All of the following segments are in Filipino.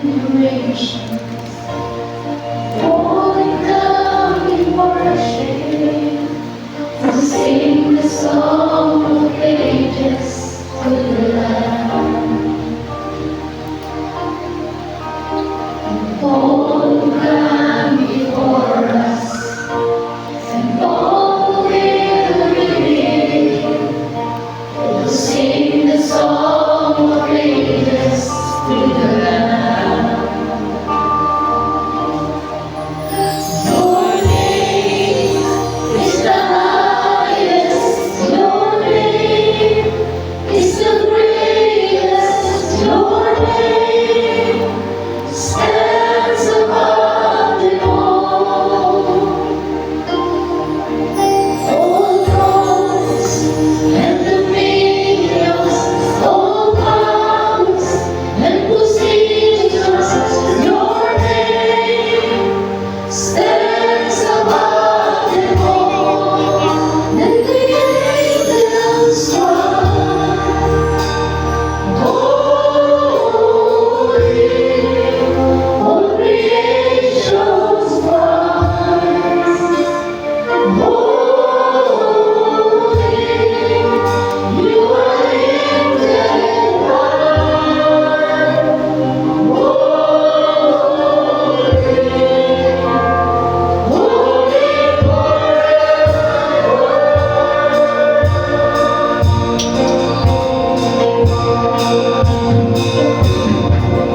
generations, falling down in worship, to sing the song of ages to the Lamb. And all who come before us, and all who will believe, will sing the song of ages to the Lamb. Your name is the highest, your name is the greatest, your name stands above them all. All thrones and dominions, all powers and positions, your name stands above them all. And the angels cry, holy, all creation's cries, holy, you are lifted high, holy forever.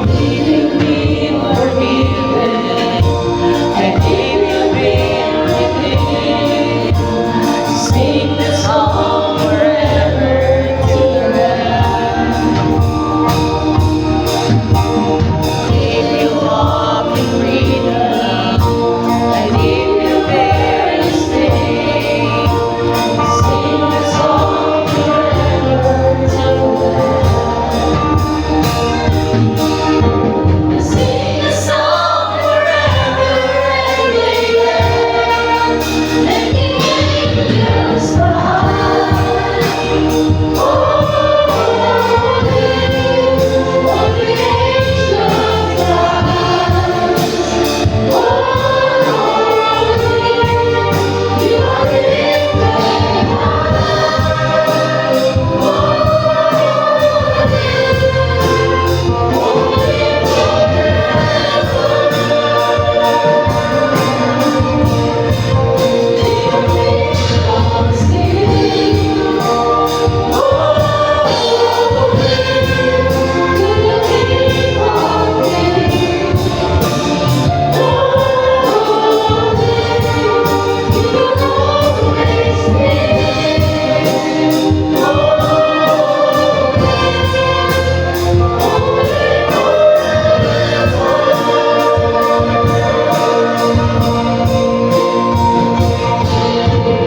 If you've been forgiven, and if you've been redeemed, sing the song forever to the Lamb. If you walk in freedom, and if you bear His name, sing the song forever to the Lamb. Sing a song forever and amen, and the angels cry, holy, all creation cries, holy, you are lifted high,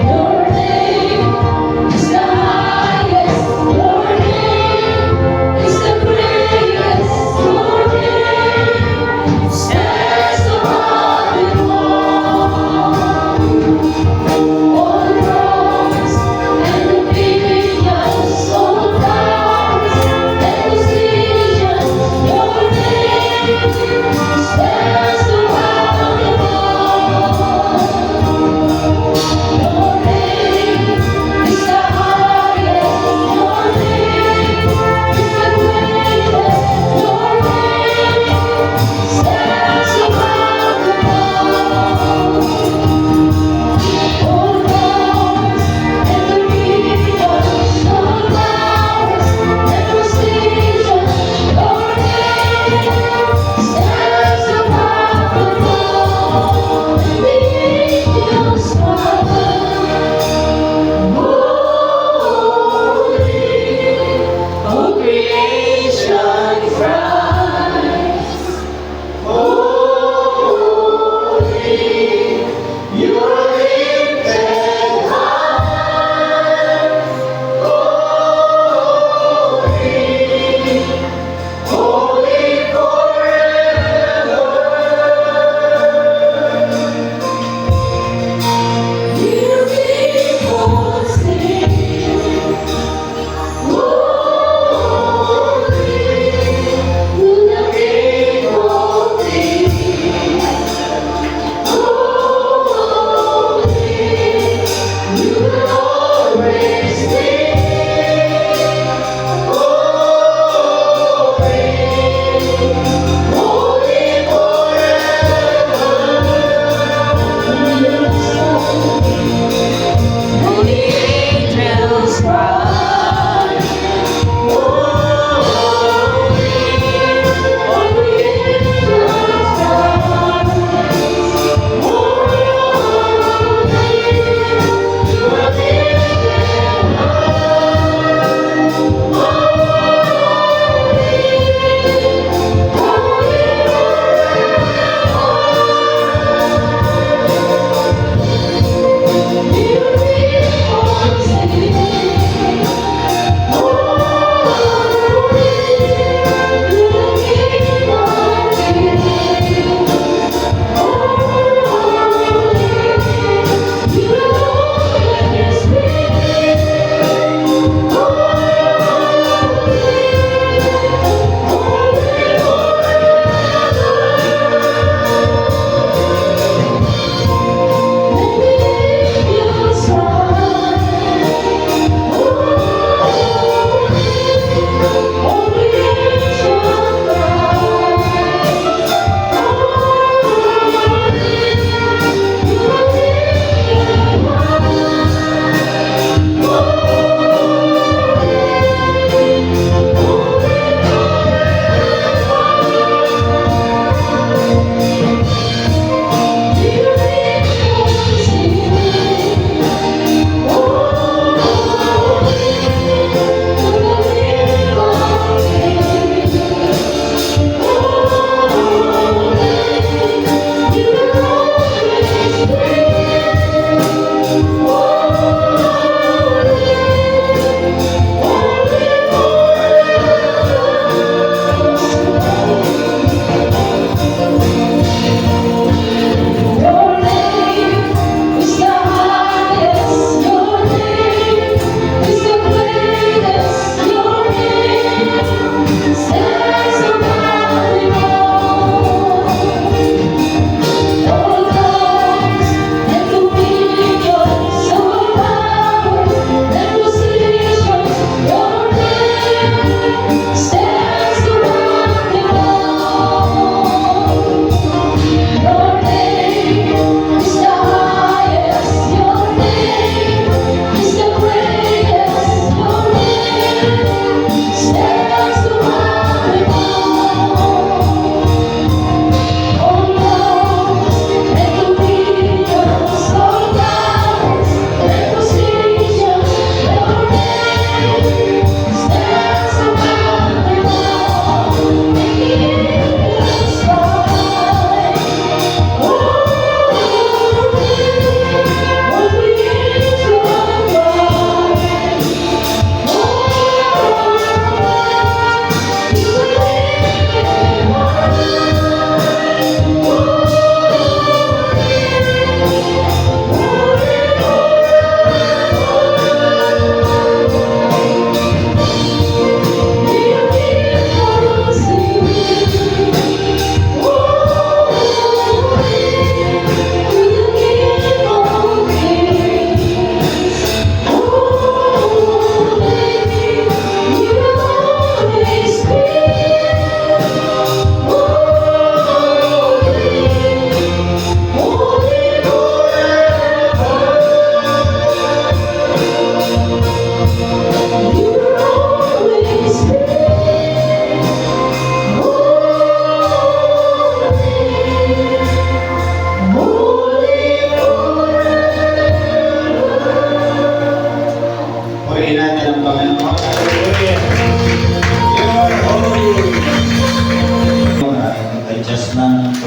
Your name is the highest, your name is the greatest, your name stands above them all. All thrones and dominions, all powers and positions, your name stands above them all. Your name is the highest, your name is the greatest, your name stands above them all. All thrones and dominions, all powers and positions, your name stands above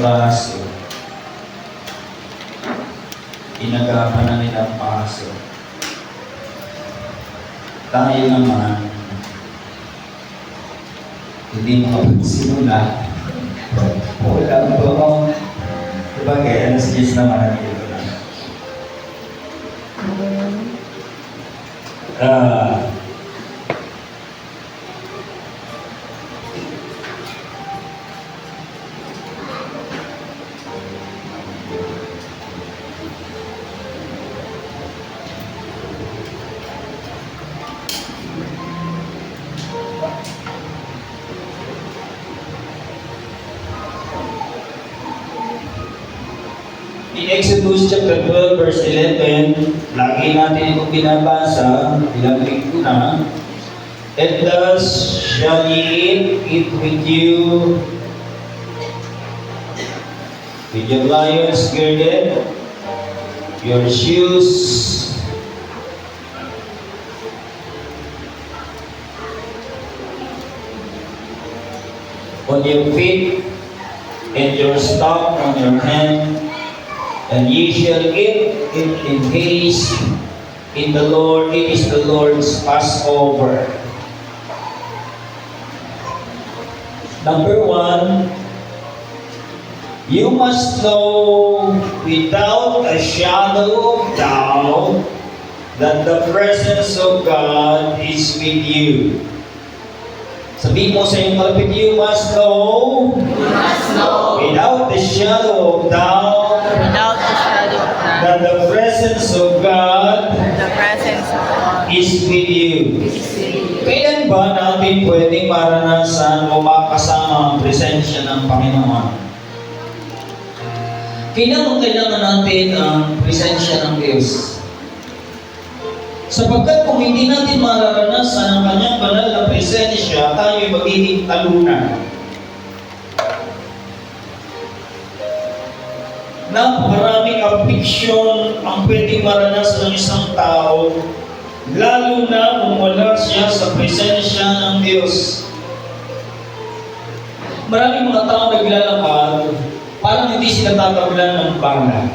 braso. Inagapan na nilang paso. Tayo naman, hindi makapagsimula. Wala po. Sabagay, alas 10 naman ang ito na. In Exodus chapter 12 verse 11, lagi natin itong binabasa, ilang linggo na. And thus shall ye eat with you with your lions girded, your shoes on your feet, and your staff on your hand. And ye shall eat it in haste in the Lord. It is the Lord's Passover. Number 1, you must know without a shadow of doubt that the presence of God is with you. Sabihin mo sa iyong malapit, you must know without the shadow of doubt that the presence of God is with you. Kailan ba natin pwedeng maranasan o makasama ang presensya ng Panginoon? Kailangan natin ang presensya ng Diyos. Sapagkat kung hindi natin mararanasan ang kanyang banal na presensya, tayo'y magiging talunan. Napakaraming affliction ang pwedeng maranasan ng isang tao, lalo na kung wala siya sa presensya ng Diyos. Maraming mga tao naglalakad, parang hindi sila tataglan ng bala.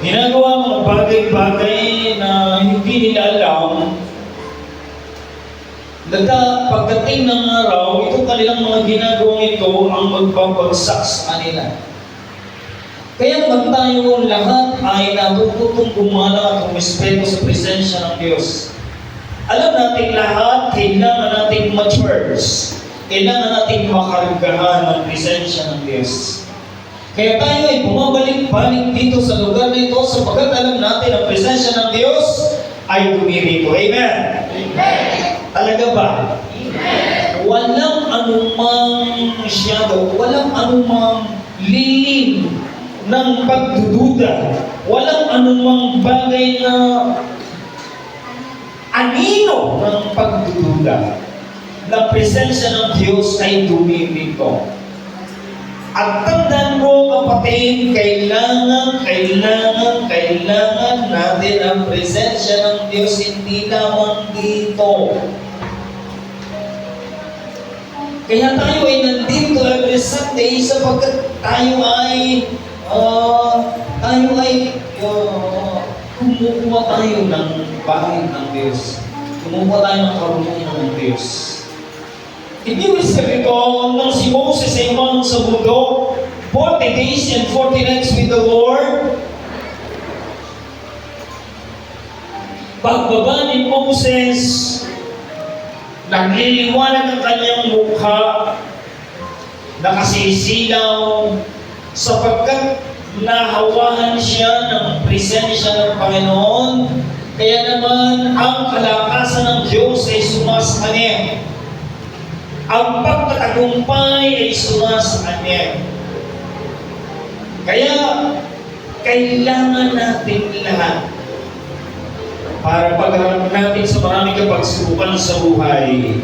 Ginagawa mga bagay-bagay na hindi nila alam. Pagdating ng araw, itong kanilang mga ginagawang ito ang magbabagsak sa kanila. Kaya naman tayo lahat ay natututong gumala at kumispeto sa presensya ng Diyos. Alam natin lahat, kailangan natin mature. Kailangan natin makargahan ng presensya ng Diyos. Kaya tayo ay bumabalik-balik dito sa lugar na ito sapagkat alam natin ang presensya ng Diyos ay dumirito. Amen? Amen! Talaga ba? Amen! Walang anumang shadow, walang anumang lilim ng pagdududa, walang anumang bagay na anino ng pagdududa na presensya ng Diyos ay dumirito. At tandaan mo, kapatid, kailangan natin ang presensya ng Diyos, hindi lamang dito. Kaya tayo ay nandito every Sunday sapagkat tayo ay kumukuha tayo ng bagay ng Diyos. Kumukuha tayo ng karunungan ng Diyos. Hindi mo recall nang si Moses ay umang sa bundok, 40 days and 40 nights with the Lord. Pagbaba ni Moses, nagliliwanag ang kanyang mukha, nakasisilaw, sapagkat nahawahan siya ng presensya ng Panginoon. Kaya naman, ang kalakasan ng Diyos ay sumasanin. Ang pagtatagumpay ay sumasanin. Kaya, kailangan natin lahat para pagharap natin sa maraming kapagsubukan sa buhay,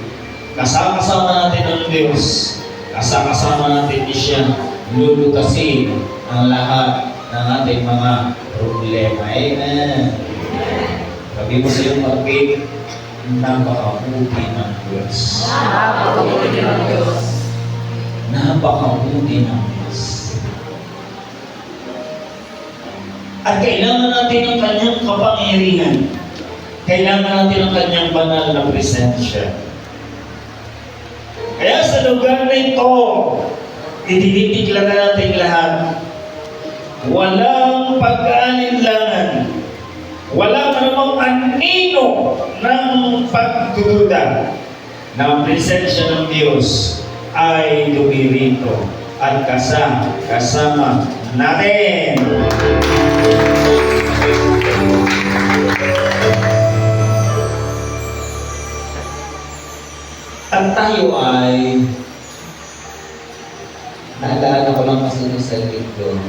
kasama natin ang Diyos, kasama natin siya, lulutasin ang lahat ng ating mga problema. Amen. Sabi mo sa iyong kapit, napakabuti ng Diyos. Napakabuti ng Diyos. Napakabuti napakabuti ng Diyos. At kailangan natin ng kanyang kapangyarihan. Kailangan natin ng kanyang banal na presensya. Kaya sa lugar na ito, idinitikla na natin lahat. Walang pag-aalinlangan. Wala namang anino ng pagdududa na ang presensya ng Diyos ay dumirito at kasama natin. At tayo ay naalala ko lang kasi ng salita doon.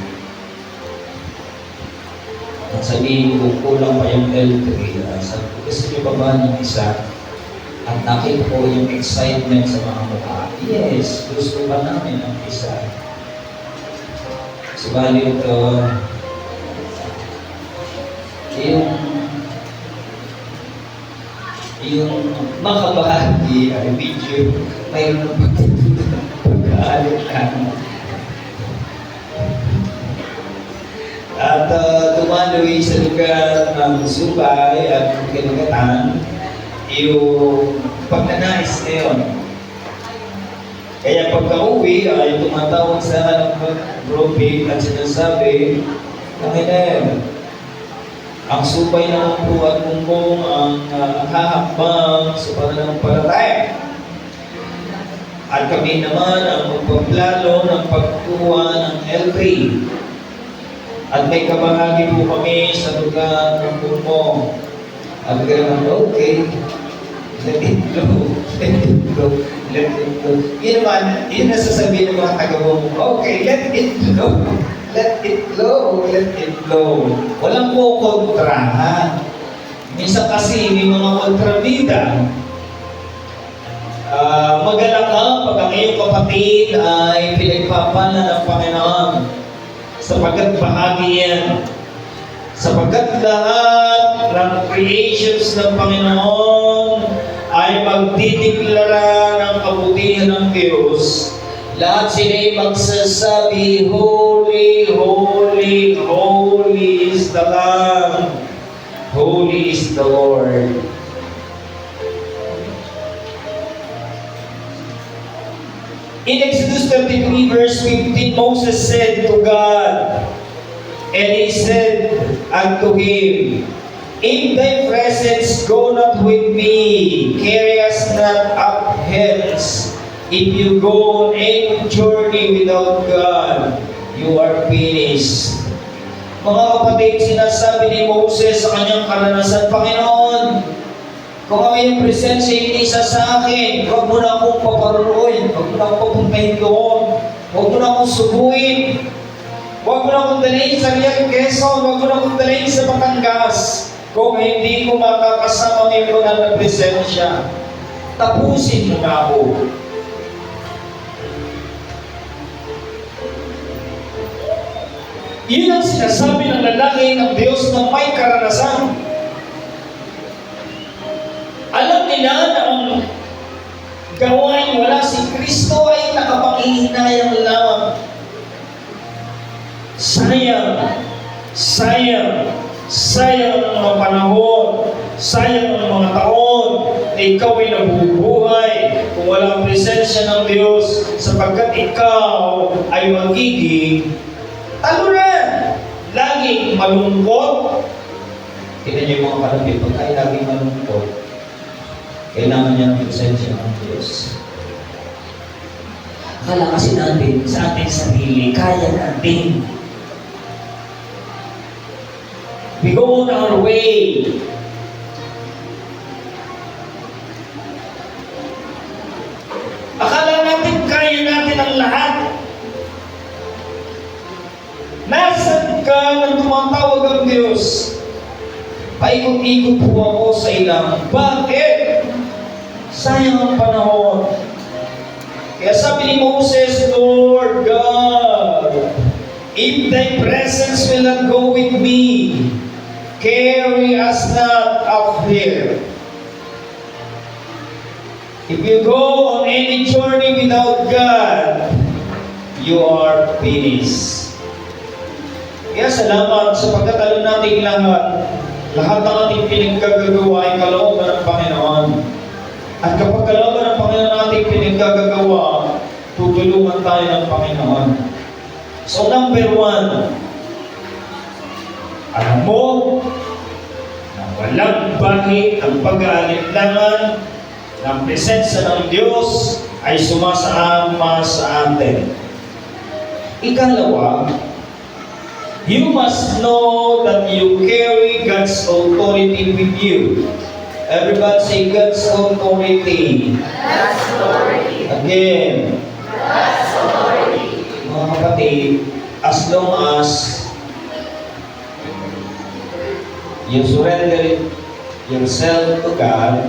At sabihin ko, kulang pa yung L3. Sabi ko, gusto niyo pa ba ng isa? At nakita ko yung excitement sa mga mukha. Yes, gusto pa namin ang isa. Subalit ito, yung makabahagi ay video, mayroon ng pagkaalit ka. At tumaloy sa lugar ng Subay at Kinagatan yung pagnanais na yun. Kaya pagka-uwi ay tumatawag sa anak ng prophet at sinasabi, Panginoon, ang Subay na ang buhat mumbong ang hahakbang sa pananampalataya. At kami naman ang magpaplano ng pagkuha ng L3. At may kabahagi po kami sa lugar ng Pulmo. At gano'n, okay, let it flow, let it flow, let it flow. Yun naman, yun nasasabihin ng mga taga-Pulmo, okay, let it flow, let it flow, let it flow. Walang po kontrahan. Minsan kasi may mga kontrabida. Magalak ka pag ang iyong kapatid ay pinagpapala ng Panginoon. Sapagkat bahagi yan. Sapagkat lahat ng creations ng Panginoon ay magdideklara ng kabutihan ng Diyos. Lahat sila ay magsasabi, Holy, Holy, Holy is the Lamb. Holy is the Lord. In Exodus 33 verse 15, Moses said to God, and he said unto him, In thy presence go not with me, carry us not up hence. If you go on any journey without God, you are finished. Mga kapatid, sinasabi ni Moses sa kanyang karanasan, Panginoon, kung ang iyong presensya hindi isa sa akin, huwag mo na akong paparuloy, huwag mo na akong papuntahin doon, huwag mo na akong subuin, huwag mo na akong dalhin sa Riang Quezon, huwag mo na akong dalhin sa Batangas, kung hindi ko makakasama ng iyong banal na presensya. Tapusin mo na ako. Yun ang sinasabi ng lalaki ng Diyos na may karanasan. Alam nila na ang gawain wala si Kristo ay nakapanghihinayang lamang. Sayang, sayang, sayang ang mga panahon, sayang ang mga taon na ikaw ay nabubuhay kung walang presensya ng Diyos, sapagkat ikaw ay magiging talunan, laging malungkot. Tignan niyo yung mga kalapit, pag tayo laging malungkot, kailangan niya ng presensya ng Diyos. Akala kasi natin sa ating sarili, kaya natin. We go on our way. Akala natin kaya natin ang lahat. Nasaan ka nang tumatawag ang Diyos? Paikot-ikot po ako sa ilang. Bakit? Sayang ang panahon. Kaya sabi ni Moses, Lord God, if thy presence will not go with me, carry us not up here. If you go on any journey without God, you are finished. Kaya salamat sa pagkatalo nating lahat. Lahat ng ating pinaggagawa ay kalooban ng Panginoon. At kapag kalooban ng Panginoon nating pinaggagawa, tutulungan tayo ng Panginoon. So number 1, alam mo na walang bahid ng pag-aalinlangan ng presensya ng Diyos ay sumasama sa atin. Ikalawa, you must know that you carry God's authority with you. Everybody say God's authority. God's authority. Again, God's authority. mga kapatid, as long as you surrender yourself to God,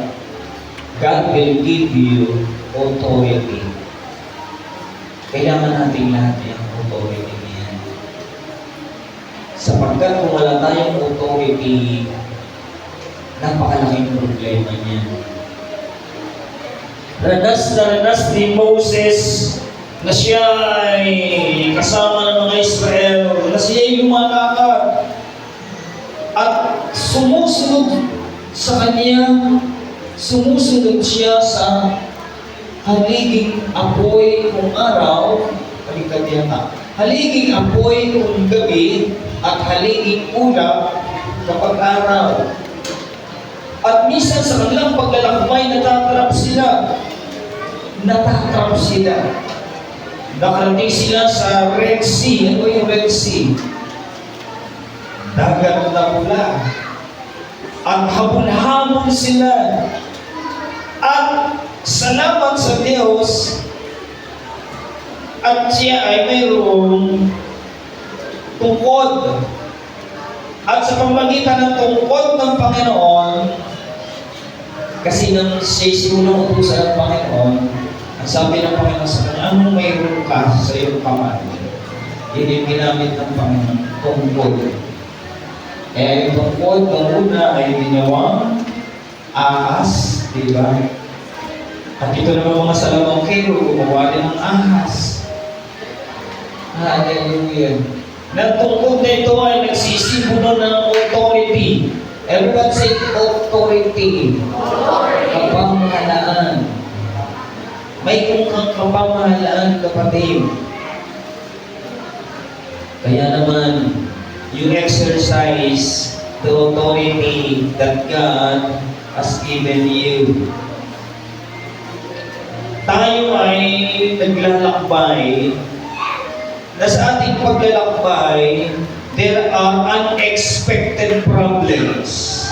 God will give you authority. Kailangan natin lahat yung authority niyan. Sapagkat kung wala tayong authority, napakalaking problema niyan. Ranas na ranas ni Moses na siya ay kasama ng mga Israel, na siya ay lumalakad at sumusunod sa kanya, sumusunod siya sa haliging apoy kung araw, haliging apoy kung gabi, at haliging ulap kapag araw. At minsan sa kanilang paglalakbay, natatrap sila. Nakarating sila sa Red Sea. Ano yung Red Sea? Dagat na pula. At habol-habol sila. At salamat sa Diyos, at siya ay mayroong tungkod. At sa pamamagitan ng tungkod ng Panginoon, kasi nang siya sinunutusan ng Panginoon, ang sabi ng Panginoon sa kanya, anong mayroon ka sa iyong kamay? Yun yung ginamit ng Panginoon, tungkod. Kaya yung tungkod ng una ay ginawang ahas, di ba? At ito naman mga salamangkero, gumawa din ng ahas. Hallelujah. Nagtungkod na ito ay nagsisimulo ng authority. Everyone say authority. Kapamahalaan. May kung kang kapamahalaan, kapatid. Kaya naman, you exercise the authority that God has given you. Tayo ay naglalakbay, na sa ating paglalakbay, there are unexpected problems.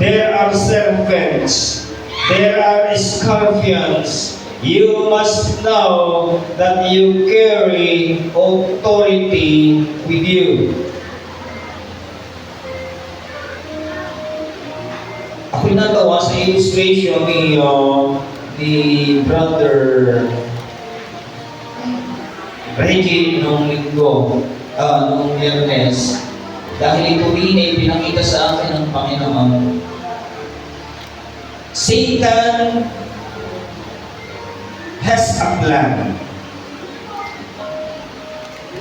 There are serpents. There are scorpions. You must know that you carry authority with you. Ako nagawa sa illustration ni Brother Reggie nung linggo, nung Biyernes, dahil ito rin ay pinakita sa akin ng Panginoon. Satan has a plan.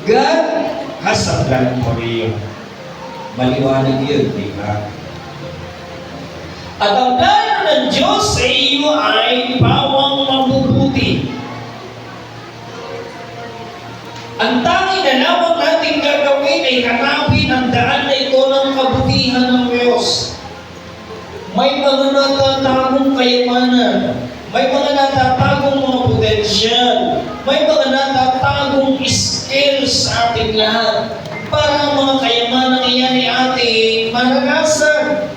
God has a plan for you. Maliwanag yun, di ba? At ang plano ng Diyos sa iyo ay pawang mabubuti. Ang tanging na lamang natin gagawin ay hanapin ang daan na ito ng kabutihan ng Diyos. May mga natatagong kayamanan, may mga natatagong mga potensyal, may mga natatagong skills sa ating lahat para ang mga kayamanan iyan ay ating maranasan.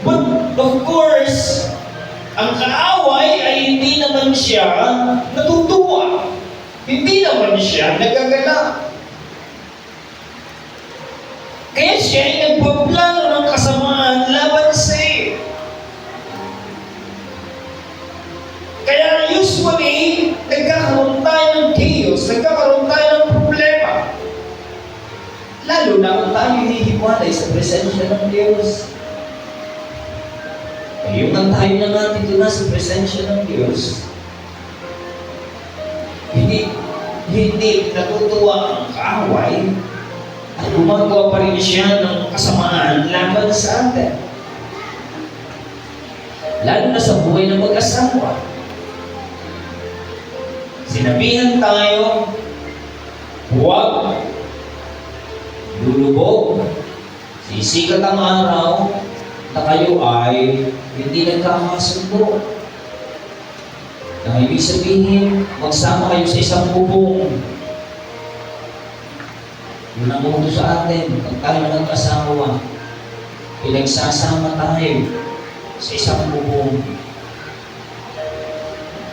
But of course, ang kaaway ay hindi naman siya natutuwa. Hindi naman siya nagagala. Kaya siya ay nagpaplano ng kasamaan laban sa iyo. Kaya usually, nagkakaroon tayo ng chaos, nagkakaroon tayo ng problema. Lalo na kung tayo hihiwalay sa presensya ng Diyos. Yung ang tayo na natin doon sa presensya ng Diyos, hindi natutuwa ang kaaway, at gumagawa pa rin siya ng kasamaan laban sa atin. Lalo na sa buhay ng mag-asawa. Sinabihan tayo, huwag lulubog, sisikat ang araw, na kayo ay hindi nagkakasundo. Na ibig sabihin, magsama kayo sa isang bubong. Yun ang utos sa atin, pag tayo nag-asawa, pinagsasama tayo sa isang bubong.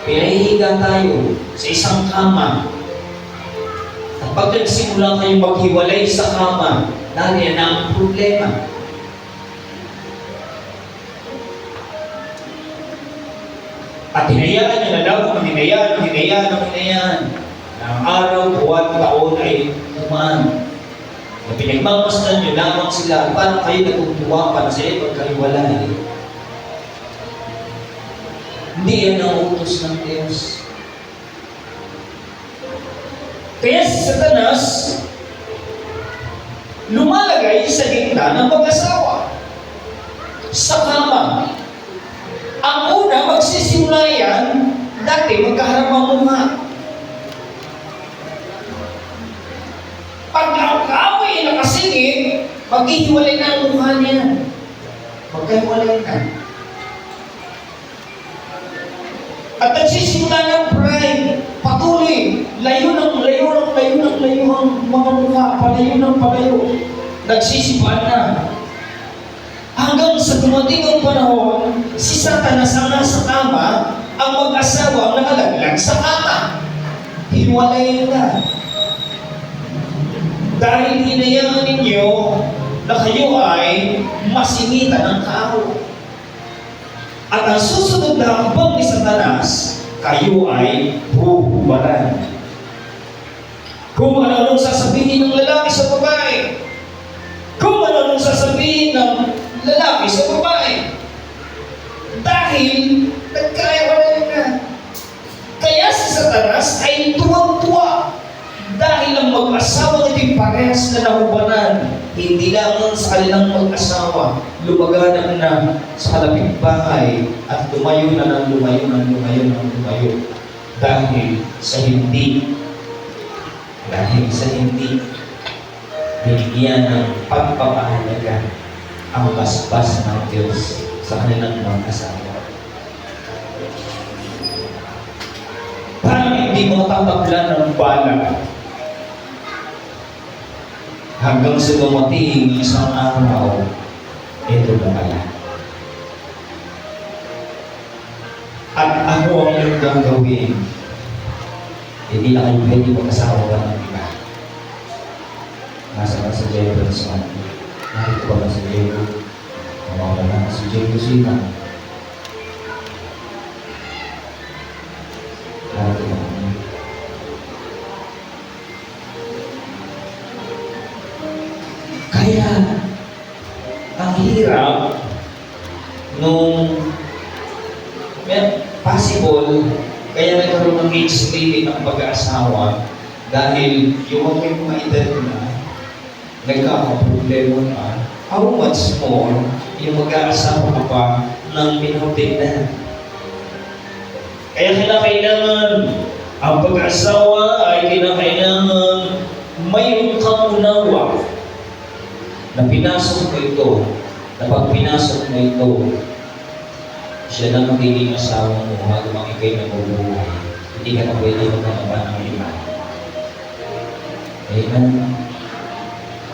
Pinahihiga tayo sa isang kama. At pag nagsimula kayong maghiwalay sa kama, dahil yan ang problema. At hinayaan niya na lang, hinayaan. Ang araw, buwan, taon ay tumaan. Na pinagmamasdan niyo lamang sila, paano kayo nagtutuwa para sila pagkahiwalay? Hindi yan ang utos ng Diyos. Kaya si Satanas, lumalagay sa gitna ng mag-asawa. Sa kama. Ang una, magsisimula yan, dati magkaharap ang mukha. Pag ang kaaway nakasingit, maghihiwalay na ang mukha niya. Magkahiwalay na. At nagsisimula ng pride, patuloy, layo ang mga mukha, palayo. Nagsisipan na. Hanggang sa dumating ang panahon, si Satanas ang nasa kama, ang mag-asawa ang nakalaglag sa kama. Hiwalay na. Dahil hinayaan ninyo na kayo ay masingitan ng kaaway. At ang susunod na hakbang ni Satanas, kayo ay huhubaran. Kung ano-anong sasabihin ng lalaki sa babae, kung ano-anong sasabihin ng lalaki sa babae, dahil nagkaiwalay na. Kaya si Satanas ay tuwang-tuwa dahil ang mag-asawa ito'y parehas na nahubanan. Hindi lamang sa kanilang mag-asawa, lumaganan na sa kalapit bahay at lumayo na ng lumayo. Dahil sa hindi binigyan ng pagpapahalaga ang basbas ng Diyos sa kanilang mag-asawa. Parang hindi mo tatablan ng bala hanggang sa dumating isang araw, ito na pala. At ano ang iyong gagawin? Hindi na kayo pwede mag-asawa ng iba. Nasa ka sa Jeffer's man. Narito ba na si Diego? Mawala na si Diego Sina. Narito ba na? Kaya, ang hirap nung possible, kaya nagkaroon ng age limit ang pag-aasawa dahil yung mga edad na nagkakaproblema na, how much more yung mag-aasawa ka pa ng minutid na. Kaya kailangan ang pag-aasawa ay kailangan mayroon kang unawa na pinasok mo ito, na pag pinasok mo ito, siya na magiging asawa mo habang ikay nabubuhay. Hindi ka na pwede magkakaban ng iba. Amen.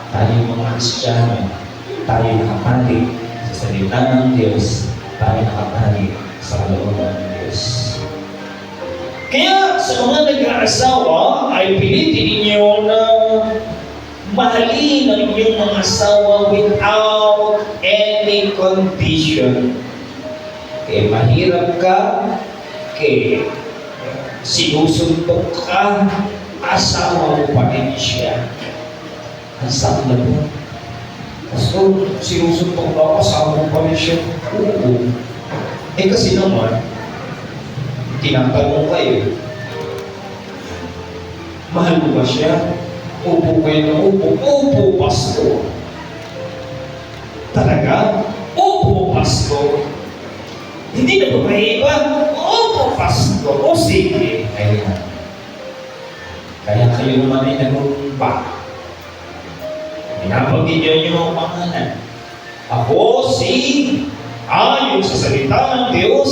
Tayo mga Kristiyano, tayo nakapalig sa salita ng Diyos, tayo nakapalig sa kalooban ng Diyos. Kaya sa mga nag-aasawa ay pilitin ninyo na mahalin ang inyong mga asawa without any condition. Kaya mahirap ka, kaya sinusuntok ka, asawa mo pa rin siya. Ang sakla po. Pastor, sinusuntok ako, asawa mo pa rin siya. Oo. Kasi naman, tinatanong kayo, Mahal mo ba siya? Upo kayo ng upo. Upo, pastor. Talaga? Upo, pastor. Hindi na ba maiba? Opo, pastor. O sige. Kaya kayo naman ay nagumpa. Pinapagin niyo yung pangalan. Ako ayon sa salita ng Diyos,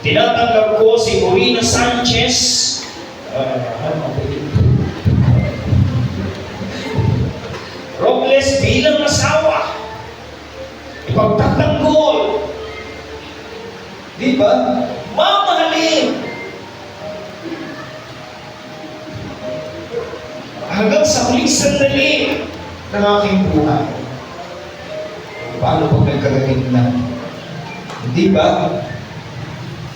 tinatanggap ko si Corina Sanchez. Robles bilang asawa. Ipagtatanggol. Di ba? Mamahalin. Hanggang sa huling sandali ng aking buhay. Paano pag nagkagaling na? Di ba?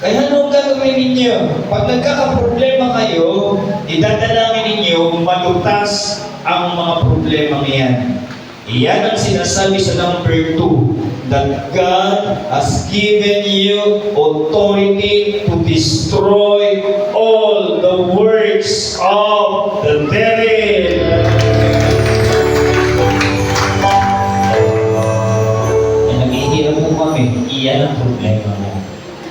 Kaya anong gagawin ninyo? Pag nagkakaproblema kayo, idadalangin ninyo malutas ang mga problema niyan. Iyan ang sinasabi sa number 2, that God has given you authority to destroy all the works of the devil. Naghihirap po kami, iyan ang problema mo.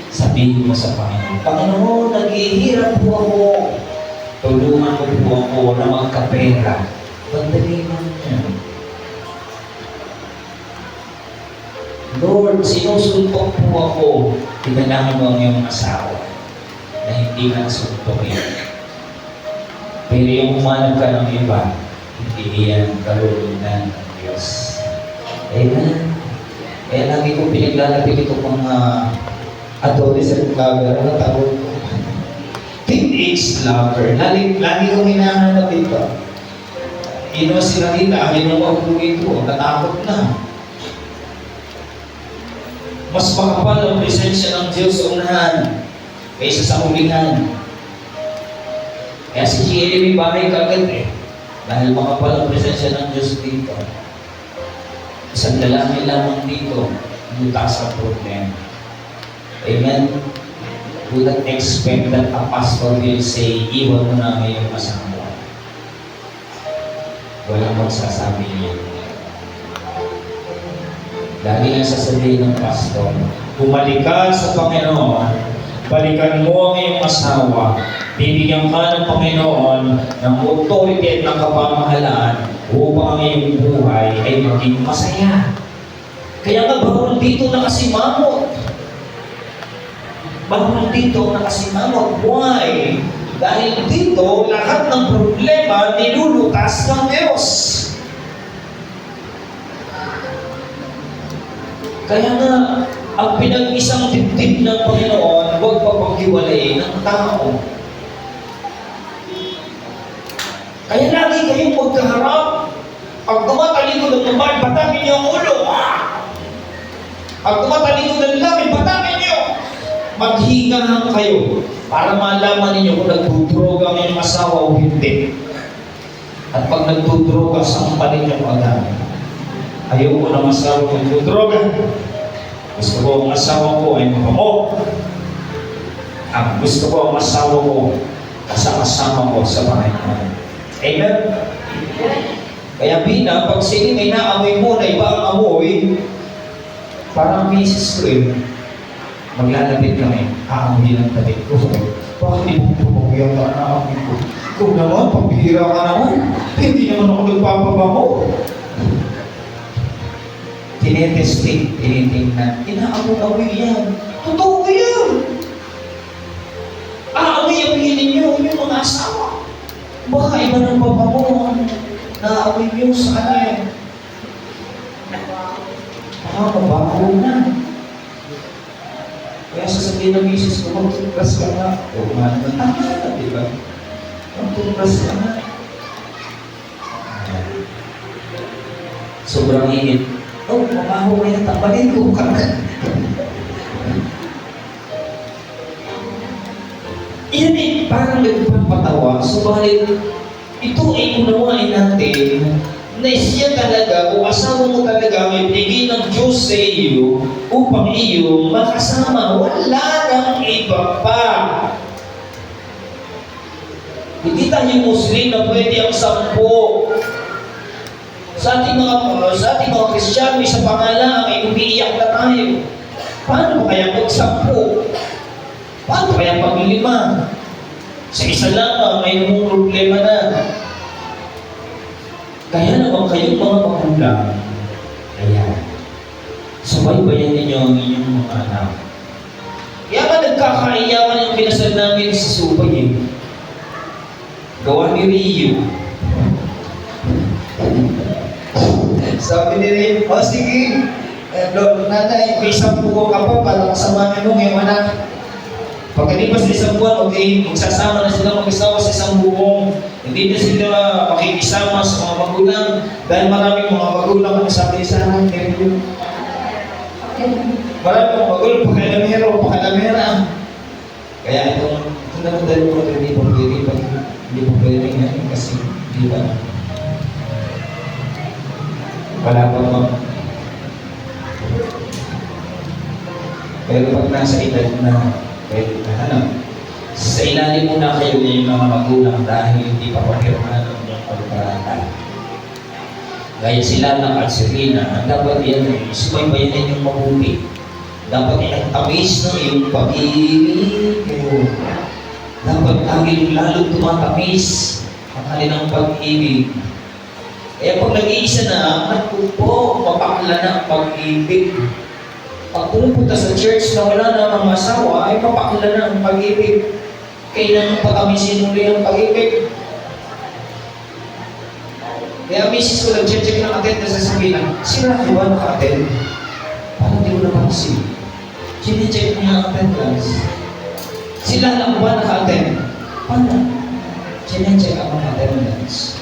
Sabihin mo sa Panginoon, Panginoon, naghihirap po ako. Tulungan mo po ako na magkapera. Pagdali mo niya. Lord, sinusuntok po ako. Tinanangin mo ang iyong asawa na hindi ka nasuntokin. Pero yung umanap ka ng iba, hindi iyan kalulunan ng Diyos. Amen. Kaya lagi ko pinaglalapit itong mga adolescent lover. Ano tawag ko? Teenage lover. Lagi ko hinahanap ito. Sila nila, inuwag ko ito. Natakot na. Mas makapal ang presensya ng Diyos sa unahan kaysa sa hulingan. Kaya si Jeremy bahay kagad dahil makapal ang presensya ng Diyos dito. Isang lalaki lamang dito, lutas ang problema. Amen? We don't expect that a pastor will say, iwan mo na ngayong asawa. Walang magsasabi niya. Lagi lang sasabihin ng pastor, bumalik ka sa Panginoon, balikan mo ang iyong asawa, bibigyan ka ng Panginoon ng authority at ng kapamahalaan upang ang iyong buhay ay maging masaya. Kaya nga bawal dito nakasimamot. Bawal dito nakasimamot. Why? Dahil dito, lahat ng problema nilulutas ng Diyos. Kaya nga, ang pinag-isang dibdib ng Panginoon, huwag papaghiwalayin ng tao. Kaya lagi kayong magkaharap. Pag tumatalikod ng babae, patakin niyo ang ulo. Pag tumatalikod ng lalaki, patakin niyo. Maghingahan kayo para malaman ninyo kung nagdudroga ang inyong asawa o hindi. At pag nagdudroga, sampalin niyo agad. Ayoko ng asawa ko nagdudroga. Gusto ko ang asawa ko ay mapamo. Ang gusto ko ang asawa ko kasama ko sa Panginoon. Amen? Kaya pag sino may naamoy mo na iba ang amoy, parang misis ko maglalapit kami, aamoy ng tabit ko. Bakit di mo pumagyan ka na amoy ko? Kung naman, pagbihira ka naman, hindi naman ako nagpapabango. Tinetesting, tinitingnan, inaamoy-amoy yan. Totoo yan. Aamoy-amoy ninyo yung mga asawa. Baka iba ng pabango na-amoy nyo sa kanya. Mabago na. Kaya sasabihin ng misis ko, magtutras ka na. O naman, tama na, di ba? Magtutras ka na. Sobrang init. Oh, mamaho kayo, tambalin ko ka na. Yan parang nagpapatawa. Subalit, ito ay unawain natin na siya talaga o asawa mo talaga may bigay ng Diyos sa iyo upang iyo makasama. Wala nang iba pa. Hindi tayo Muslim na pwede ang 10. Sa ating mga Kristiyano, sa pangalan ay umiiyak na tayo. Paano kaya mag-10? Paano kaya pag-5? Sa isa lamang ay problema na. Kaya naman kayong mga magulang, kaya sabay-bayan ninyo ang inyong mga anak. Kaya nga nagkakaiyakan yung pinasal namin sa Subay eh. Gawa ni Rio. Sabi ni Rio, sige, nanay, may 10 ka pa para kasamahan mo ngayong anak. Pagkalipas sa 1 buwan, okay, magsasama na sila mag-isawa sa 1 buong. Hindi na sila makikisama sa mga magulang dahil maraming mga magulang ang sabi sa akin, maraming mga magulang, pakalamera. Kaya itong naman mo na hindi po pwede ngayon kasi di ba? Wala pa mag... Pero pag nasa edad na pwede na hanap, sa ilalim muna kayo na yung mga magulang dahil hindi pa papirmahan ang inyong pagparatan. Gaya sila ng Alserina, dapat yan sumaybayan yung mabuti. Dapat i-tamis na yung pag-ibig kayo. Dapat lagi lalong tumatamis ang kanilang pag-ibig. Kaya pag nag-iisa na, anak ko po, mapakla na ang pag-ibig. Pag pumunta sa church na wala na mga asawa, ay mapakla na ang pag-ibig. Kailangan patamisin muli ang pag-ibig. Kaya misis ko nag-check ng attendance sa sabihin, sila ko ba naka-attend? Parang di ko napansin. Sine-check ko ng attendance. Sila lang ba naka-attend? Paano? Sine-check ako ng attendance.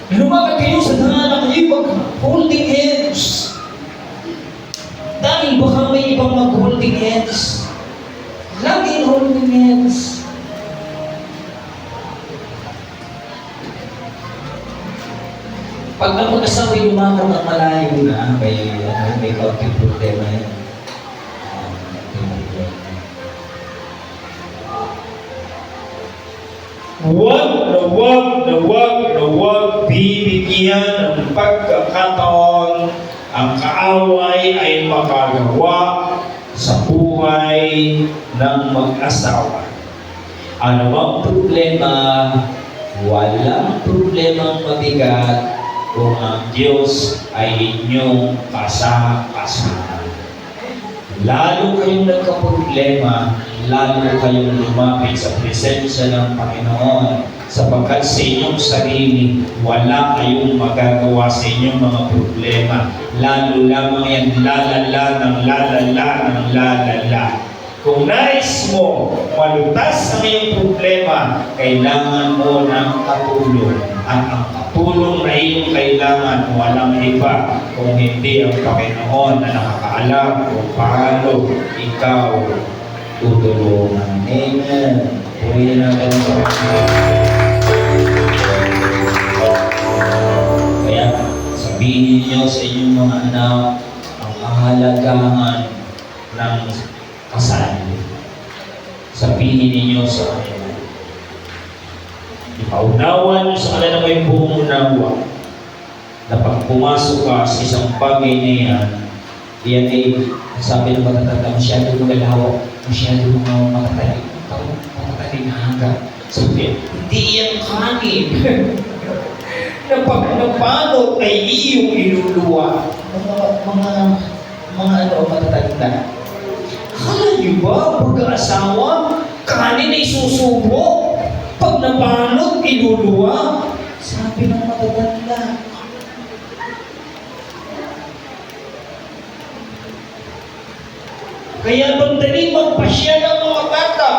Lumakad kayo sa tanganan kayo mag-holding hands. Dahil baka may ibang mag-holding hands. Lagi holding hands. Pag ang mag-asawa yung lumakad ng malayo na, may kaunting problema yan. Huwag bibigyan ng pagkakataon ang kaaway ay makagawa sa buhay ng mag-asawa. Ano ang problema? Walang problemang mabigat kung ang Diyos ay inyong kasama. Lalo kayong nagka-problema, lalo kayong lumapit sa presensya ng Panginoon sapagkat sa inyong sarili, wala kayong magagawa sa inyong mga problema. Lalo lamang yan lalala. Kung nais mo malutas ang iyong problema, kailangan mo ng katulong. At ang katulong na iyong kailangan, walang iba kung hindi ang Panginoon na nakakaalam kung paano ikaw tutulungan. Amen. Purihin natin sa Panginoon. Kaya sabihin niyo sa inyong mga anak ang kahalagahan ng kasal. Sabihin ninyo sa kanila. Ipaunawan niyo sa kanila may buong unawa na pag pumasok ka sa isang bagay na yan ay sabi ng matatanda, masyado magalawak, masyado makatali na hangga. Sabi, hindi yan kanin. Na pag nabalot ay iyong iluluwa. Mga matatanda. Akala niyo ba, pag-aasawa, kanin ay susubo? Pag nabalot, iluluwa? Sabi ng matatanda. Kaya bandali magpasya ng mga bata.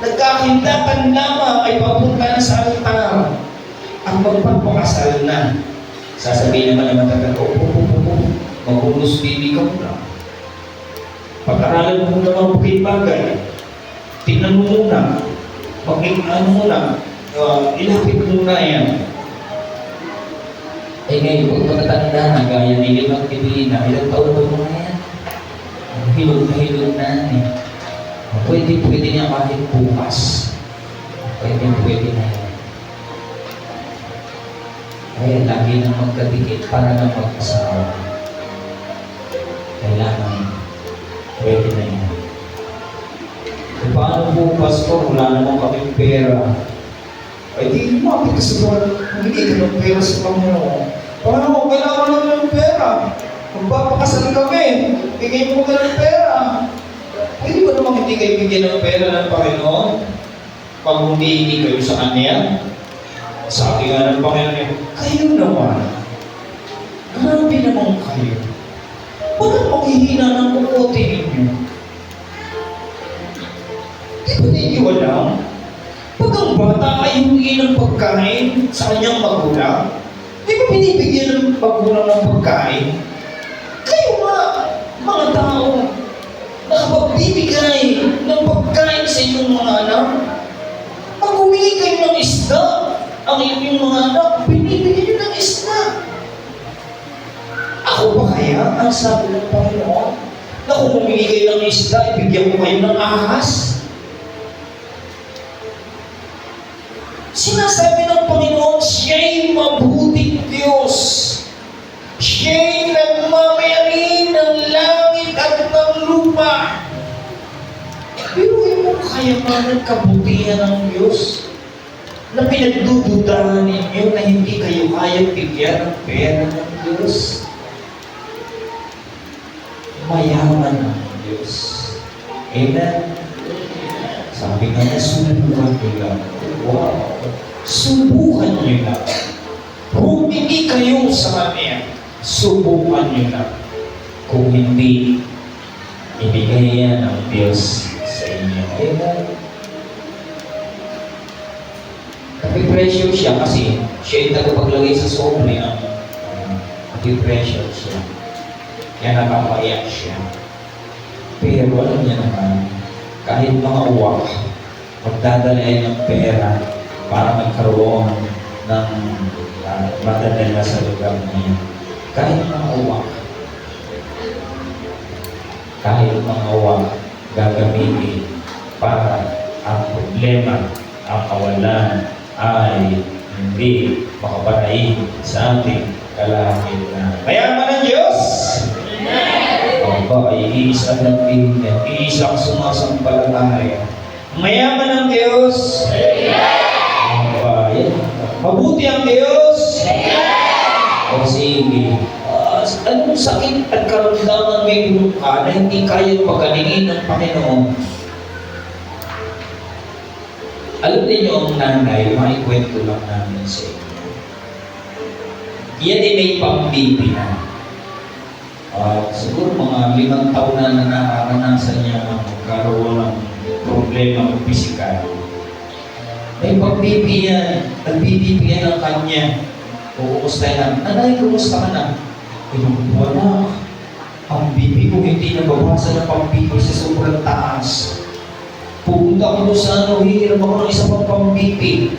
Nagkakindakan lamang ay papunta na sa altar. Ang magpapakasal na. Sasabihin naman ng matatanda, magulos baby ka muna. Pag-aralan mo naman bagay. Tingnan mo muna. Ilapit muna yan. Eh ngayon, kung matatanda na, gaya ni Limang Pipina, ilang taon ba mo na yan? Hilog na eh. Pwede niya kahit bukas. Pwede na yan. Kaya lagi nang magkadikit para na mag-asawa. Kailangan, pwede na yan. E paano po, Pastor? Wala naman kaming pera. Ay di lumapit ka sa Lord. Hindi ka ng pera sa Panginoon. Paano? Kailangan naman ng pera. Magpapakasal kami. Bigay mo ka ng pera. Pwede ba naman hindi kayo bigyan ng pera ng Panginoon? Pag humihingi kayo sa Kanya? Sabi nga ng Panginoon, kayo naman. Grabe naman kayo. Bakit maghihina ng kukote ninyo? Di ba ninyo alam? Pag ang bata ay humingi ng pagkain sa kanyang magulang, di ba binibigyan ng magulang ng pagkain? Kayo nga, mga tao, nakapagbibigay ng pagkain sa inyong mga anak. Pag humingi kayo ng isda, ang inyong mga anak, binibigyan nyo ng isda. Ako ba kaya ang sabi ng Panginoon na kung humingi kayo ng isda, ibigyan ko kayo ng ahas? Sinasabi ng Panginoon, siya'y mabuting Diyos. Siya'y nagmamayari ng langit at ng lupa. Pero yung kayamanan kabutihan ng Diyos na pinagdududahan ninyo na hindi kayo kayang bigyan ng pera ng Diyos. Mayaman ang Diyos. Amen? Sabi nga na, subukan nyo lang. Wow! Subukan nyo lang. Humingi kayo sa Kanya. Subukan nyo lang. Kung hindi, ibigay yan ng Diyos sa inyo. Amen? Napipressure siya kasi siya yung tagapaglagay sa sobre ang napipressure siya. Kaya nakapaiyak siya. Pero alam niya naman, kahit mga uwak, magdadala yan ng pera para magkaroon ng madadala sa lugar niya. Kahit mga uwak, gagamitin para ang problema, ang kawalan, ay hindi makaparating sa ating kalahit na mayaman ng Diyos. Ang ba ay iisa ng Biblia, iisang sumasampalataya. Mayaman ang Diyos. Ang bayan. Mabuti ang Diyos. O sige. Anong sakit at karamdaman may bulong ka na hindi kayang pagalingin ng Panginoon? Alam niyo ang nanay, maikwento lang namin sa inyo. Yan ay may pambibi na. Siguro mga 5 taon na nararanasan niya magkaroon ng problema ng pisikal. May pambibi yan, nagbibibi yan ng kanya. Kumusta yan? Nanay, kumusta ka na? Wala. Ang bibi ko hindi nababasa ng pambibi sa sobrang taas. Pupunta ako doon sa hihiram ako ng isa pang pambibi.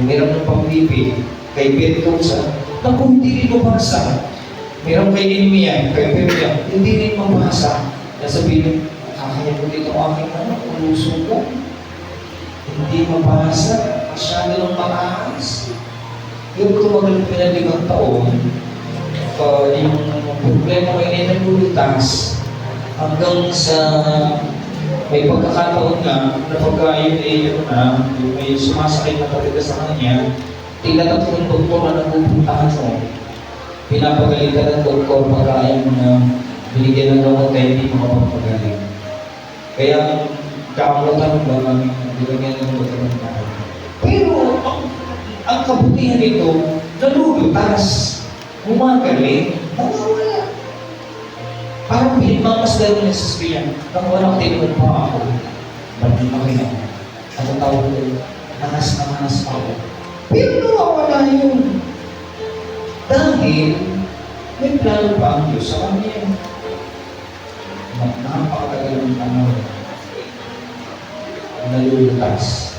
Humiram ng pambibi kay Bentosa. Naku, hindi rin mabasa. Meron kay Nehemiah, kay Bebia, hindi rin mabasa. Nasabihin, kakaya ko dito ang aking ulusong ko. Hindi mabasa. Masyado ng mataas. Yung tumagal pa na 5 taon, yung problema ko ay nagulutas hanggang sa may pagkakataon nga na pagka yun may sumasakay na talaga sa kanya, tila 3 doktor na nagpupuntahan mo. Pinapagaling ka ng doktor pagka ayaw mo na binigyan ng gamot kaya hindi makapagpagaling. Kaya kamutan ba namin binigyan ng doktor ng gamot. Pero ang kabutihan nito, nalulutas, gumagaling, nawawala. Parang pinagmamasdan mo ng sasbihan, nang walang tinunod pa ako, ba't di makina? Ano tawag ko? Nanas na manas pa ako. Pero nawawala yun. Dahil may plano pa ang Diyos sa kanya. Napakatagal ng panahon. Nalulutas.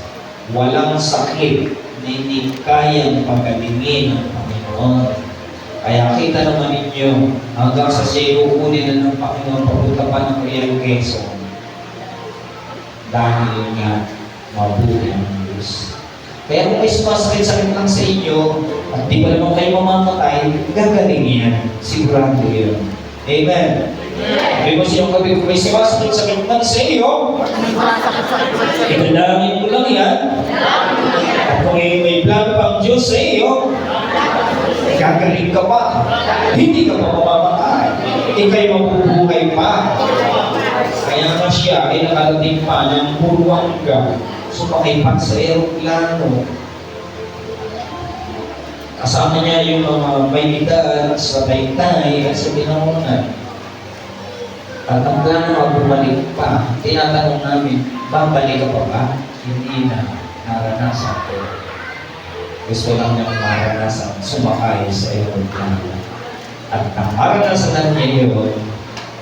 Walang sakit na hindi kayang pagalingin ng Panginoon. Kaya kita naman ninyo, hanggang sa siya kukunin na ng Panginoon papunta pa ng Real Quezon. Dahil nga, mabuti ang Diyos. Diyos. Kaya kung may sumasakit-sakit lang sa inyo, at di pa naman kayo mamamatay, gagaling yan. Sigurado yun. Amen. Sabi mo siyang kabi, kung may sumasakit-sakit lang sa iyo, italangin mo lang yan. At kung may plano pa ang Diyos sa iyo, gagaling ka pa. Hindi ka pa mamamatay. Ika'y mabubuhay pa. Kaya nga siya ay nakarating pa ng Buruanga. Sumakay pa sa aeroplano. Kasama niya yung mga may edad sa Taytay at sa Binangonan. At ang plano bumalik pa, tinatanong namin, babalik ka pa ba? Hindi na. Naranasan ko. Gusto lang niyang maranasan, sumakay sa aeroplano. At ang maranasan niya yun,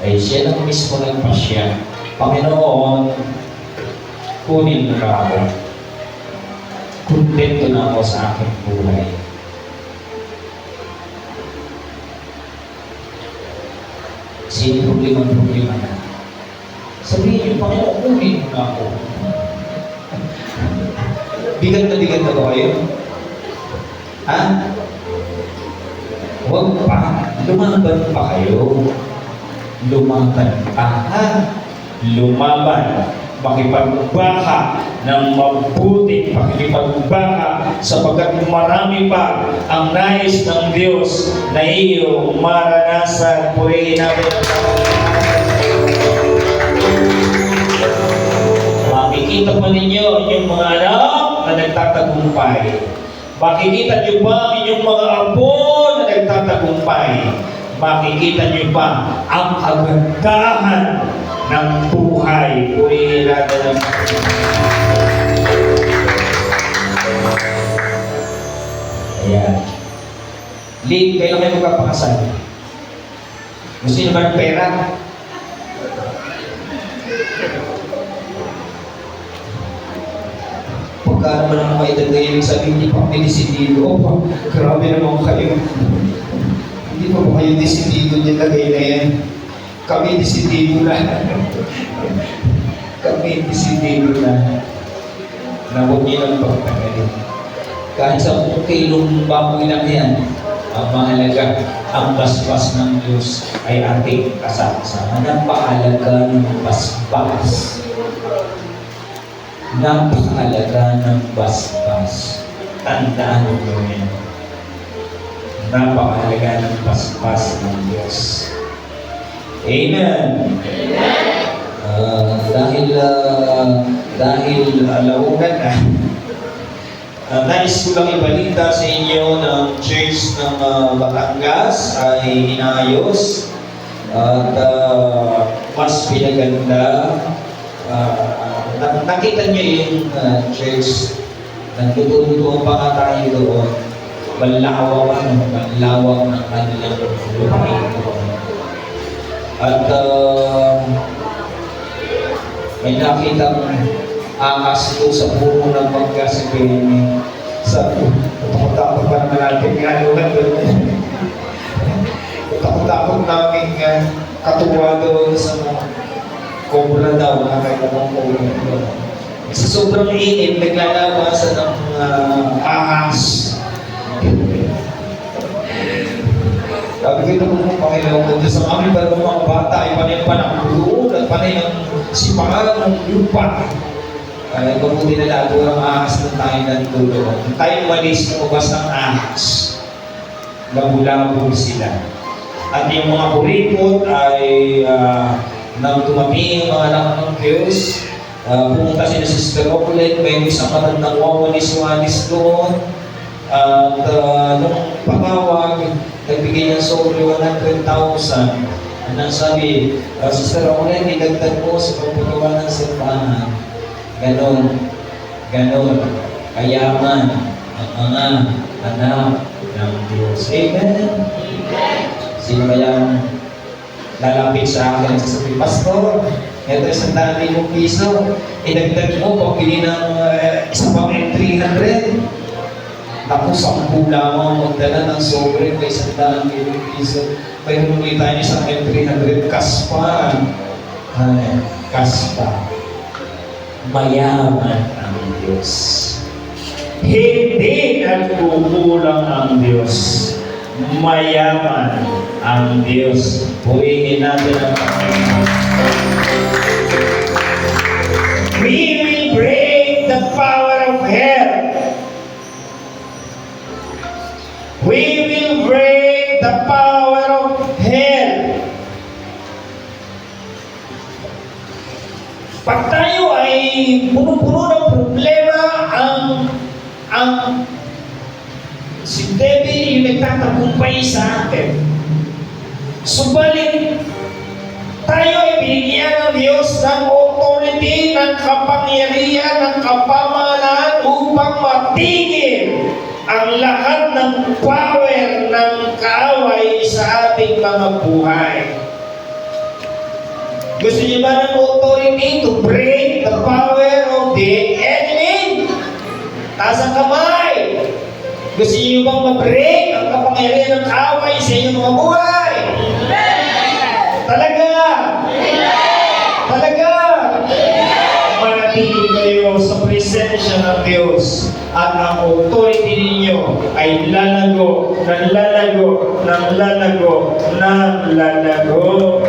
ay siya lang mismo nagpasya. Panginoon, kunin mo ka ako. Kontento na ako sa aking buhay. Sino problema na? Sabihin niyo, Panginoon, kunin mo na ako. Bigat na ba kayo? Ha? Huwag pa. Lumaban pa kayo. Lumaban pa. Ha? Lumaban. Makipagbaka ng mabuti. Makipagbaka sapagkat marami pa ang nais ng Diyos na iyo maranasan. Purihin namin ang makikita pa ninyo yung mga anak na nagtatagumpay. Makikita nyo ba inyong mga apo na nagtatagumpay? Makikita nyo ba ang kagandahan ng buhay? Purihin natin ang ayan. Late, kailan kayo magpapakasal? Gusto nyo ba ng pera? Pagka naman ang mga edad na ibig sabihin, hindi pa kami desidido. Oh, grabe naman kayo. Hindi pa ba kayo desidido niya lagay na yan? Kami desidido na. Kami desidido na. Na huwag niyo lang pagtagalin. Kahit sa kilong baboy lang yan, ang mahalaga, ang basbas ng Diyos ay ating kasama. Napakahalaga ng basbas. Napakahalaga ng basbas. Tandaan mo yun. Napakahalaga ng basbas ng Diyos. Amen. Dahil alaunan na, nais ko lang ibalita sa inyo ng Church ng Batangas ay inayos at mas pinaganda. Nakita niyo yung church, nagtuturuan pa nga tayo doon. Malawak ng kanilang lupain doon. At may nakitang angas doon sa puno ng pagkasipin. Takot-takot pa naman natin nga doon. Takot-takot namin katuwa doon sa mga cobra daw, nakakita ng cobra doon. Sa sobrang init, naglalabasan ng ahas. Sabi ko ito kung Panginoon ko, Diyos ang aming parang mga bata ay panay pa ng buloon at panay ng sipangalan ng lupa. Kaya mabuti na lago ang ahas na tayo nandun. Tayo malis na ubas ng ahas. Labulabog sila. At yung mga kuripot ay nang dumating ang mga anak ng Diyos, pumunta si na Sister Ocolet, may isang matandang wawanis-wanis doon. At nung pagawag, nagbigay niya sobre 100,000. Anong sabi, Sister Ocolet, idagdag mo sa pagpagawa ng simbahan. Ganon. Kayaman ang mga anak ng Diyos. Amen? Sino kaya lalapit sa akin at sasabihin, Pastor, ito isang daan piso, idagdag mo, pagpili ng isang pang 300. Tapos 10 lamang magdala ng sobre may isang daan piso. May humuli tayo isang 300 kaspa. Kaspa. Mayaman ang Diyos. Hindi nagkukulang ang Diyos. Mayaman ang Diyos. Purihin natin ang Panginoon. We will break the power of hell. We will break the power of hell. Pag tayo ay puno-puno ng problema, ang si devil yung nagtatagumpay sa atin. Subalit, tayo ay binigyan ng Diyos ng authority, ng kapangyarihan, ng kapamahalaan upang matigil ang lahat ng power ng kaaway sa ating mga buhay. Gusto niyo ba ng authority to break the power of the enemy? Taas ang kamay. Gusto niyo bang ma-break ang kapangyarihan ng kaaway sa inyong mga buhay? Talaga? Talaga? Manatili kayo sa presensya ng Diyos at ang authority ninyo ay lalago, ng lalago, ng lalago, ng lalago.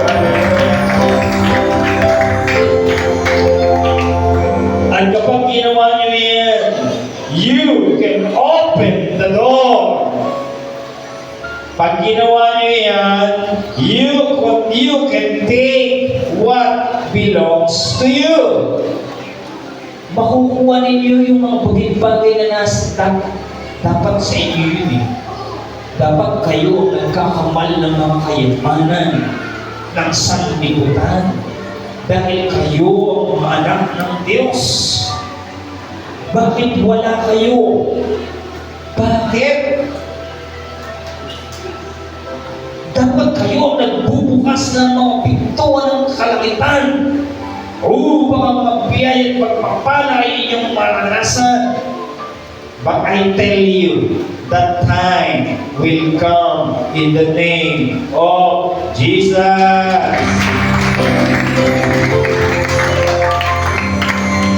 At kapag ginawa nyo yan, you can open the door. Pag ginawa nyo yan, you can take what belongs to you. Makukuha ninyo yung mga bagay na nasa dapat sa inyo yun eh. Dapat kayo ang nagkakamal ng mga kayamanan ng sanlibutan. Dahil kayo ang mga anak ng Diyos. Bakit wala kayo? Bakit? Dapat kayo ang nagbubukas ng mga pintuan ng kalangitan upang ang mga biyaya at pagpapala ay inyong maranasan. But I tell you, that time will come in the name of Jesus.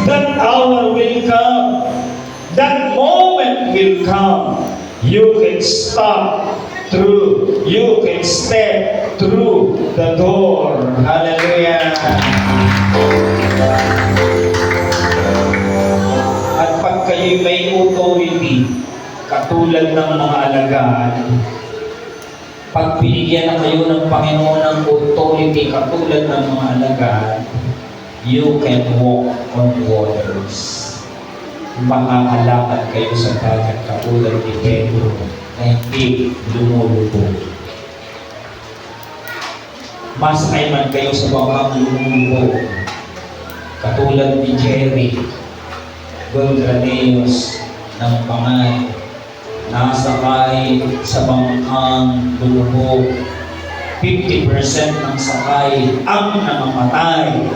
That hour will come. That moment will come. You can stop through. You can step through the door. Hallelujah. At pag kayo may authority, katulad ng mga alagaan, pag binigyan na kayo ng Panginoon ng authority katulad ng mga alagaan, you can walk on waters. Makakalakad kayo sa dagat katulad ni Pedro na hindi lumulubog. Masakay man kayo sa bangkang lumulubog katulad ni Jerry Goldraneos ng Pangan, nasakay sa bangkang lumubog. 50% ng sakay ang namamatay.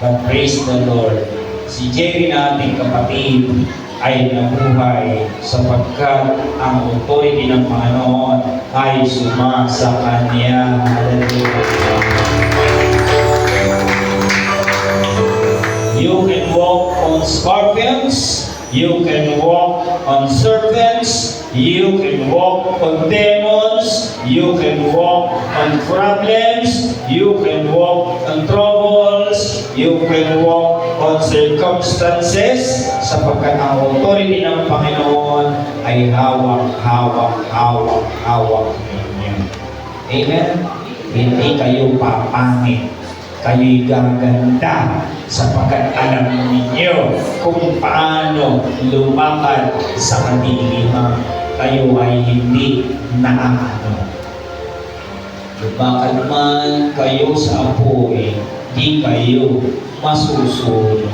But praise the Lord, si Jerry nating kapatid ay nabuhay sapagkat ang authority ng Panginoon ay sumasa kanya. Hallelujah. You can walk on scorpions, you can walk on serpents, you can walk on demons, you can walk on problems, you can walk on troubles, you can walk on circumstances, sapagkat ang authority ng Panginoon ay hawak ninyo. Amen? Hindi kayo papangit. Kayo'y gaganda sapagkat alam ninyo kung paano lumakad sa kadiliman. Kayo ay hindi naaano. Lumakad man kayo sa apoy, di kayo masusunog.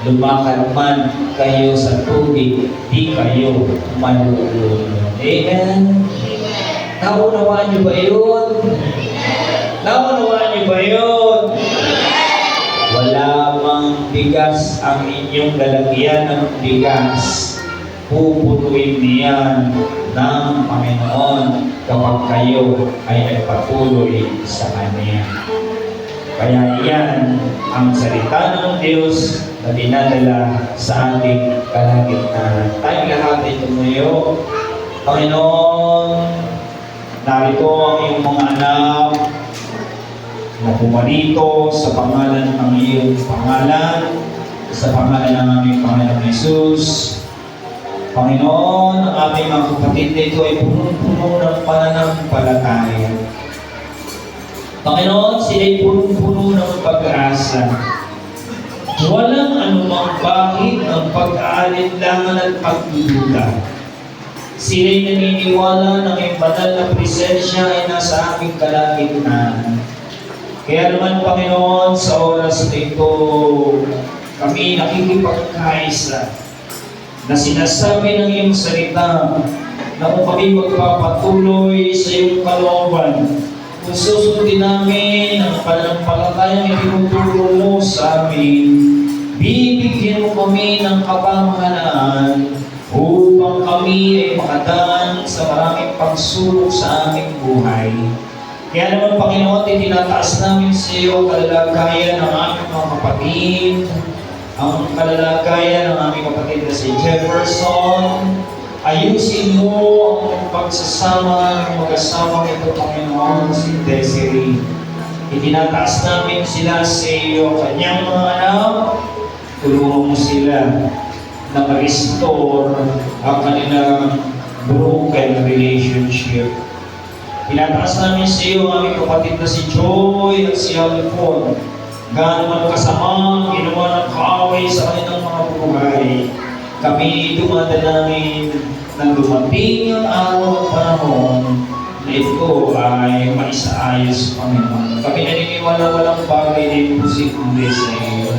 Lumakad man kayo sa tubig, di kayo malulunod. Amen? Naunawaan niyo ba yun? Naunawaan niyo ba yun? Wala mang bigas ang inyong lalagyan ng bigas. Puputuin niyan ng Panginoon kapag kayo ay nagpatuloy sa Kanya. Kaya yan ang salita ng Diyos na dinadala sa ating kalagitnaan. Tayong lahat ay tumuyo. Panginoon, narito ang iyong mga anak na pumarito sa pangalan ng iyong pangalan, sa pangalan ng aming Panginoon Jesus. Panginoon, ang aming mga kapatid dito ay punong-puno ng pananampalataya. Panginoon, sila'y punong-puno ng pag-asa. Walang anumang bakit ang pag-aalinlangan at pagdududa. Sila'y naniniwala na ang banal na presensya ay nasa aming kalagitnaan. Kaya naman, Panginoon, sa oras na ito, kami nakikipagkaisa na sinasabi ng iyong salita na kung kami magpapatuloy sa iyong kalooban, kung susundin namin ang pananampalatayang itinuturo mo sa amin, bibigyan mo kami ng kapamahalaan upang kami ay makadaan sa maraming pagsulong sa aming buhay. Kaya naman, Panginoon, tinataas namin sa iyo kalalagayan ng aming mga kapatid, ang kalalagayan ng aming kapatid na si Jefferson. Ayusin mo ang pagsasama ng mag-asama ito, Panginoon, si Desiree. Itinataas namin sila sa iyo, kanyang mga anak, tulungan mo sila na ma-restore ang kanilang broken relationship. Tinataas namin sa iyo ang aming kapatid na si Joy at si Alfon. Gaano man kasama, ginawa ng kaaway sa kanilang mga buhay. Kami dumadalangin na dumating ang araw at panahon na ito ay maisaayos, Panginoon. Kami naniniwala walang bagay na imposible sa iyo.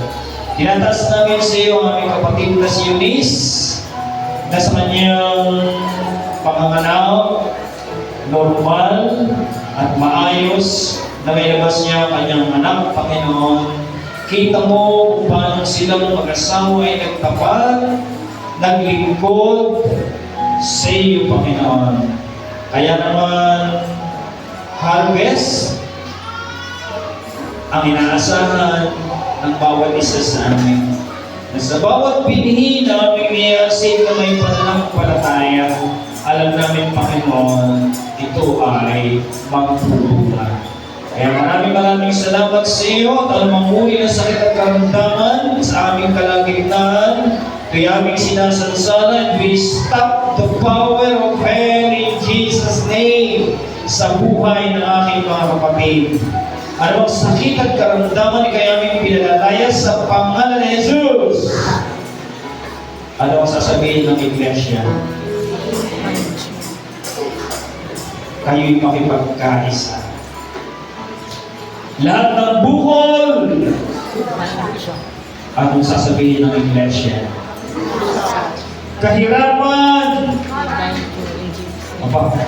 Tinataas namin sa iyo ang aming kapatid na si Eunice na sa kanyang panganganak, normal at maayos na may labas niya ang kanyang anak, Panginoon. Kita mo kung paano silang mag-asawa ay nagtapat, naglingkod sa iyo, Panginoon. Kaya naman, harvest ang inaasahan ng bawat isa sa amin. Na sa bawat binhi na aming niyasin na may pananampalataya, alam namin, Panginoon, ito ay magtulungan. Kaya maraming salamat sa iyo at anumang uri ng sakit at karamdaman sa aming kalagitnaan. Ito'y aming sinasansala and we stop the power of hell in Jesus' name sa buhay ng aking mga kapatid. Anumang sakit at karamdaman kaya aming pinalalaya sa pangalan ni Jesus. Ano ang sasabihin ng iglesia? Kayo'y makipagkaisa. Lahat ng bukol, anong sasabihin ng iglesia? Kahirapan! Apa?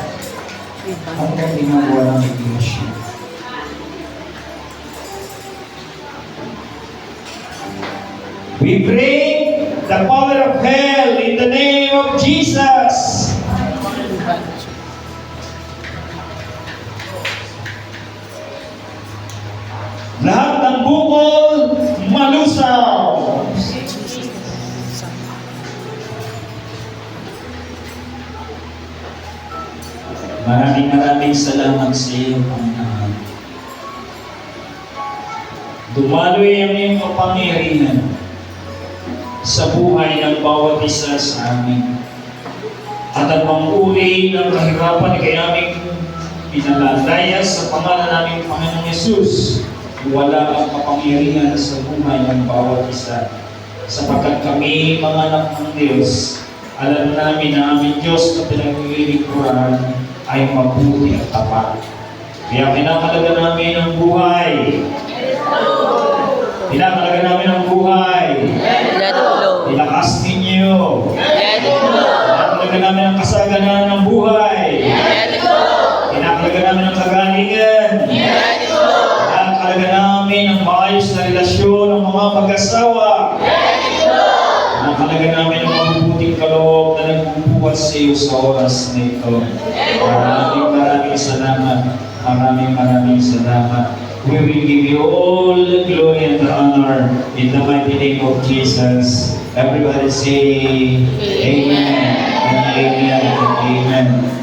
Ano ang ginagawa ng iglesia? We break the power of hell in the name of Jesus. Lahat ng bukol, malusaw. Maraming salamat sa iyo, Panginoon. Dumaloy ang iyong kapangyarihan sa buhay ng bawat isa sa amin. At ang uri ng kahirapan kay aming pinalalaya sa pangalan naming Panginoong Yesus. Wala ang kapangyarihan sa buhay ng bawat isa. Sapagkat kami, mga anak ng Diyos, alam namin na aming Diyos na pinaglilingkuran ay mabuti at tapat. Kaya kinakalaga namin ang buhay. Kinakalaga namin ang buhay. Ilakas ninyo. Kinakalaga namin ang kasaganan ng buhay. Kinakalaga namin ang kagalingan. Kinakalaga namin ang maayos na relasyon ng mga mag-asawa. Kinakalaga namin ang mabubuting kaloob na nagbubuhat sa iyo sa oras na ito. Maraming salamat. Maraming salamat. We will give you all the glory and the honor in the mighty name of Jesus. Everybody say Amen and Amen and Amen.